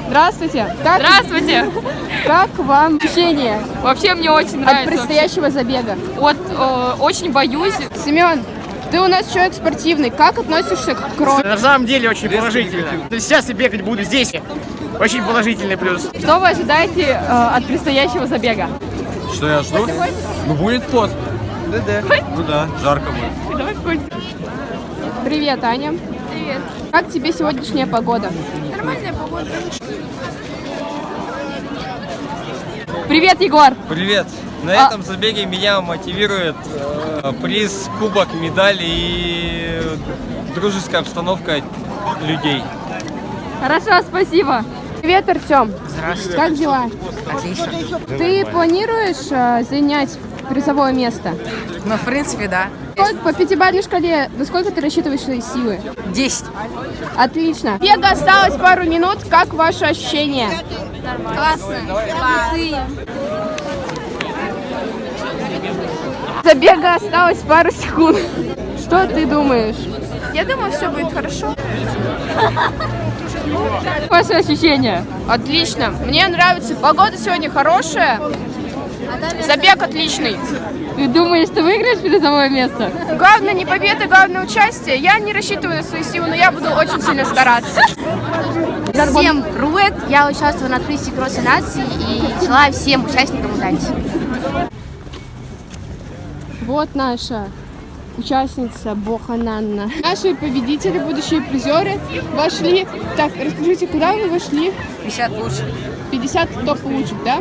Здравствуйте. Здравствуйте. Как вам ощущение Вообще мне очень от нравится. предстоящего забега? Очень боюсь. Семен, ты у нас человек спортивный. Как относишься к крови? На самом деле очень положительно. Сейчас я бегать буду здесь. Очень положительный плюс. Что вы ожидаете от предстоящего забега? Что я жду? Ну будет пот. Да. Ну да, жарко будет. Давай хоть. Привет, Аня. Привет. Как тебе сегодняшняя погода? Нормальная погода. Привет, Егор. Привет. На этом забеге меня мотивирует приз, кубок, медаль и дружеская обстановка людей. Хорошо, спасибо. Привет, Артем. Здравствуйте. Как дела? Отлично. Ты планируешь занять призовое место? Ну, в принципе, да. По пятибалльной шкале, насколько ты рассчитываешь свои силы? 10. Отлично. Бега осталось пару минут. Как ваши ощущения? Классно. Забега осталось пару секунд. Что ты думаешь? Я думаю, все будет хорошо. Ваши ощущения? Отлично. Мне нравится. Погода сегодня хорошая. Забег отличный. Ты думаешь, что выиграешь призовое место? Главное не победа, главное участие. Я не рассчитываю на свои силы, но я буду очень сильно стараться. Всем привет! Я участвую на открытии кросса нации и желаю всем участникам удачи. Вот наша участница Бохананна. Наши победители, будущие призеры вошли. Так, расскажите, куда вы вошли? 50 лучше. 50 топ лучших, да?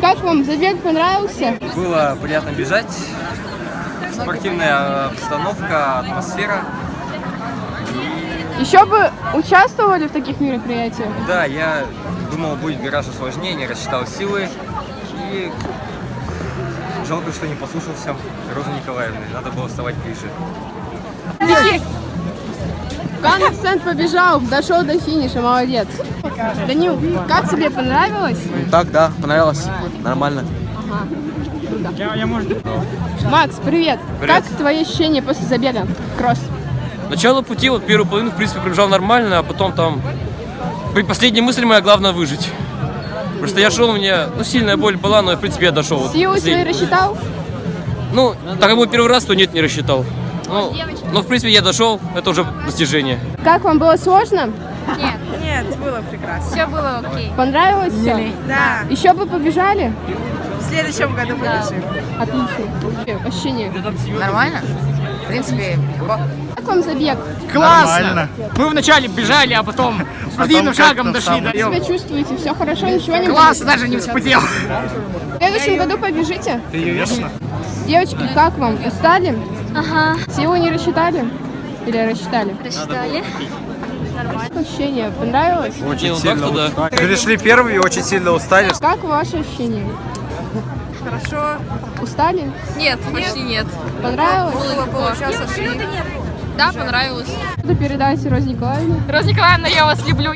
Как вам забег понравился? Было приятно бежать. Спортивная обстановка, атмосфера. Еще бы участвовали в таких мероприятиях? Да, я думал, будет гораздо сложнее, не рассчитал силы. И жалко, что не послушался Розы Николаевны. Надо было вставать ближе. Концент побежал, дошел до финиша, молодец. Данил, как тебе понравилось? Так, да, понравилось. Нормально. Макс, привет. Привет. Как твои ощущения после забега? Кросс. Начало пути, вот первую половину, в принципе, пробежал нормально, а потом там... Последняя мысль моя, главное выжить. Просто я шел, у меня, сильная боль была, но, в принципе, я дошел. Вот Силы свои последний. рассчитал? Ну, так как был первый раз, то нет, не рассчитал. Ну, в принципе, я дошел, это уже достижение. Как вам было сложно? Нет, было прекрасно. Все было окей. Понравилось все? Да. Еще бы побежали? В следующем году побежим. Отлично. Ощущения. Нормально? В принципе, легко. Как вам забег? Классно. Мы вначале бежали, а потом спортивным шагом дошли до Как себя чувствуете? Все хорошо? Ничего не класса, болит? даже не вспотел. В следующем году побежите? Конечно. Девочки, как вам? Устали? Ага, Силу не рассчитали? Или рассчитали? рассчитали. Как ощущения? Понравилось? Очень Ну, сильно так-то да. устали. Пришли первые и очень сильно устали. Как ваши ощущения? Хорошо. Устали? Нет, почти нет. Понравилось? Сейчас ошли. Да, понравилось. Что передайте Розе Николаевне? Роза Николаевна, я вас люблю.